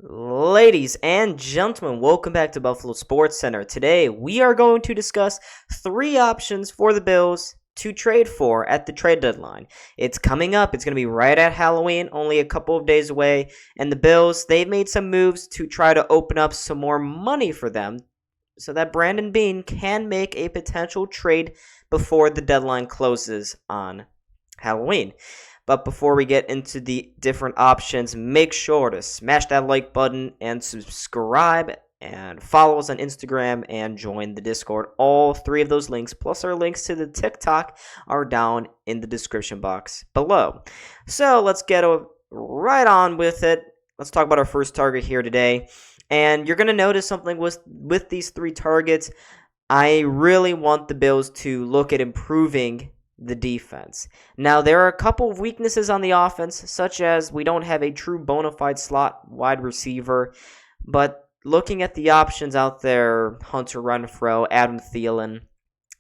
Ladies and gentlemen, welcome back to Buffalo Sports Center. Today, we are going to discuss three options for the Bills to trade for at the trade deadline. It's coming up. It's going to be right at Halloween, only a couple of days away. And the Bills, they've made some moves to try to open up some more money for them so that Brandon Beane can make a potential trade before the deadline closes on Halloween. But before we get into the different options, make sure to smash that like button and subscribe and follow us on Instagram and join the Discord. All three of those links, plus our links to the TikTok, are down in the description box below. So let's get right on with it. Let's talk about our first target here today. And you're going to notice something with these three targets. I really want the Bills to look at improving the defense. Now, there are a couple of weaknesses on the offense, such as we don't have a true bona fide slot wide receiver, but looking at the options out there, Hunter Renfrow, Adam Thielen,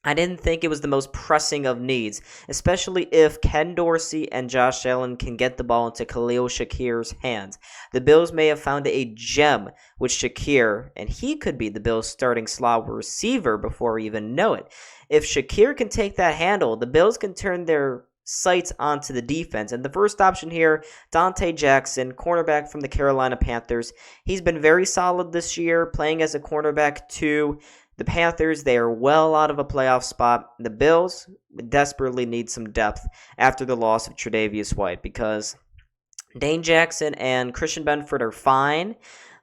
I didn't think it was the most pressing of needs, especially if Ken Dorsey and Josh Allen can get the ball into Khalil Shakir's hands. The Bills may have found a gem with Shakir, and he could be the Bills' starting slot receiver before we even know it. If Shakir can take that handle, the Bills can turn their sights onto the defense. And the first option here, Dante Jackson, cornerback from the Carolina Panthers. He's been very solid this year, playing as a cornerback too. The Panthers, they are well out of a playoff spot. The Bills desperately need some depth after the loss of Tre'Davious White because Dane Jackson and Christian Benford are fine,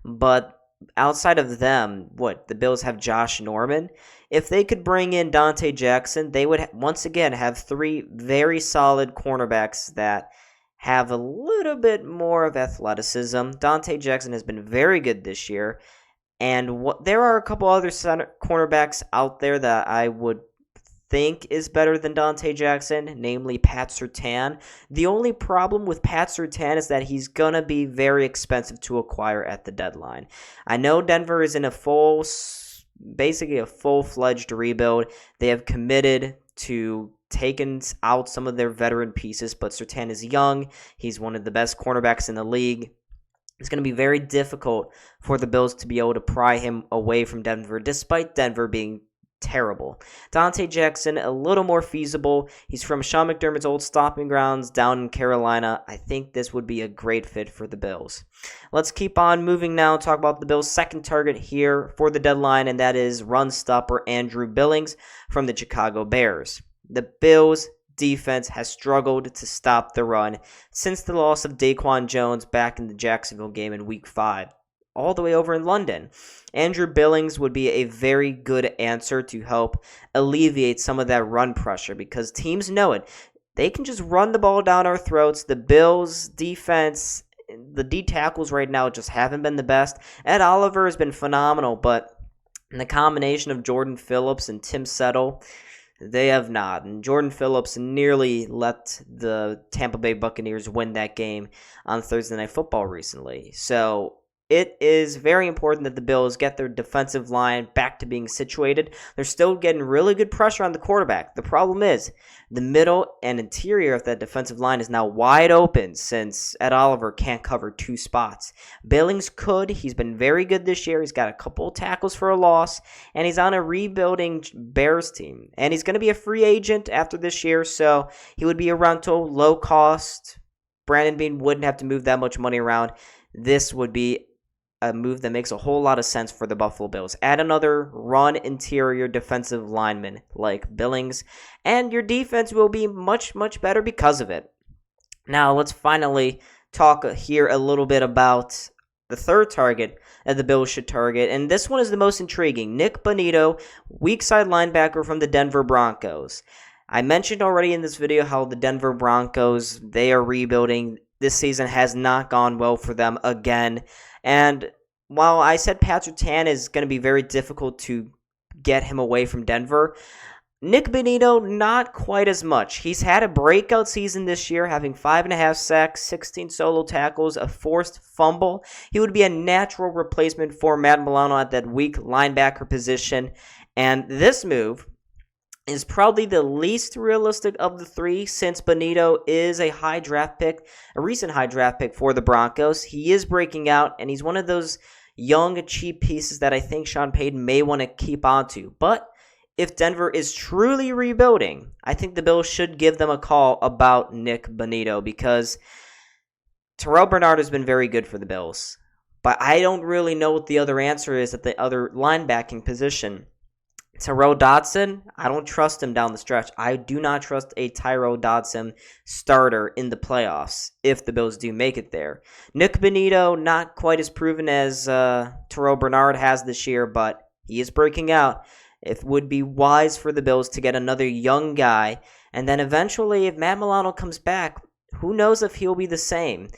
but outside of them, the Bills have Josh Norman. If they could bring in Dante Jackson, they would once again have three very solid cornerbacks that have a little bit more of athleticism. Dante Jackson has been very good this year. And there are a couple other cornerbacks out there that I would think is better than Dante Jackson, namely Pat Surtain. The only problem with Pat Surtain is that he's going to be very expensive to acquire at the deadline. I know Denver is in basically a full-fledged rebuild. They have committed to taking out some of their veteran pieces, but Surtain is young. He's one of the best cornerbacks in the league. It's going to be very difficult for the Bills to be able to pry him away from Denver, despite Denver being terrible. Dante Jackson, a little more feasible. He's from Sean McDermott's old stomping grounds down in Carolina. I think this would be a great fit for the Bills. Let's keep on moving now and talk about the Bills' second target here for the deadline, and that is run stopper Andrew Billings from the Chicago Bears. The Bills' defense has struggled to stop the run since the loss of Daquan Jones back in the Jacksonville game in Week 5, all the way over in London. Andrew Billings would be a very good answer to help alleviate some of that run pressure because teams know it. They can just run the ball down our throats. The Bills' defense, the D tackles right now just haven't been the best. Ed Oliver has been phenomenal, but in the combination of Jordan Phillips and Tim Settle, they have not. And Jordan Phillips nearly let the Tampa Bay Buccaneers win that game on Thursday Night Football recently. So it is very important that the Bills get their defensive line back to being situated. They're still getting really good pressure on the quarterback. The problem is the middle and interior of that defensive line is now wide open since Ed Oliver can't cover two spots. Billings could. He's been very good this year. He's got a couple tackles for a loss, and he's on a rebuilding Bears team. And he's going to be a free agent after this year, so he would be a rental, low cost. Brandon Beane wouldn't have to move that much money around. This would be a move that makes a whole lot of sense for the Buffalo Bills. Add another run interior defensive lineman like Billings, and your defense will be much, much better because of it. Now, let's finally talk here a little bit about the third target that the Bills should target, and this one is the most intriguing. Nick Bonito, weak side linebacker from the Denver Broncos. I mentioned already in this video how the Denver Broncos, they are rebuilding. This season has not gone well for them again. And while I said Pat Surtain is going to be very difficult to get him away from Denver, Nick Bonito, not quite as much. He's had a breakout season this year, having 5.5 sacks, 16 solo tackles, a forced fumble. He would be a natural replacement for Matt Milano at that weak linebacker position. And this move is probably the least realistic of the three, since Bonito is a high draft pick, a recent high draft pick for the Broncos. He is breaking out, and he's one of those young, cheap pieces that I think Sean Payton may want to keep onto. But if Denver is truly rebuilding, I think the Bills should give them a call about Nick Bonito, because Terrell Bernard has been very good for the Bills. But I don't really know what the other answer is at the other linebacking position. Tyrell Dodson, I don't trust him down the stretch. I do not trust a Tyrell Dodson starter in the playoffs if the Bills do make it there. Nick Bonito, not quite as proven as Terrell Bernard has this year, but he is breaking out. It would be wise for the Bills to get another young guy, and then eventually, if Matt Milano comes back, who knows if he'll be the same.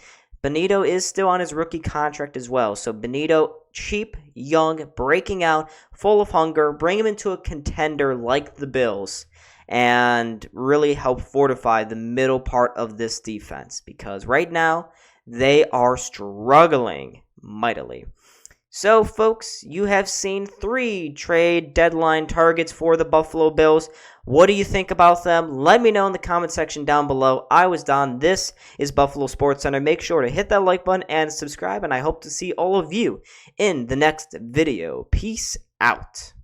Bonito is still on his rookie contract as well. So Bonito, cheap, young, breaking out, full of hunger, bring him into a contender like the Bills and really help fortify the middle part of this defense, because right now they are struggling mightily. So, folks, you have seen 3 trade deadline targets for the Buffalo Bills. What do you think about them? Let me know in the comment section down below. I was Don. This is Buffalo SportsCenter. Make sure to hit that like button and subscribe, and I hope to see all of you in the next video. Peace out.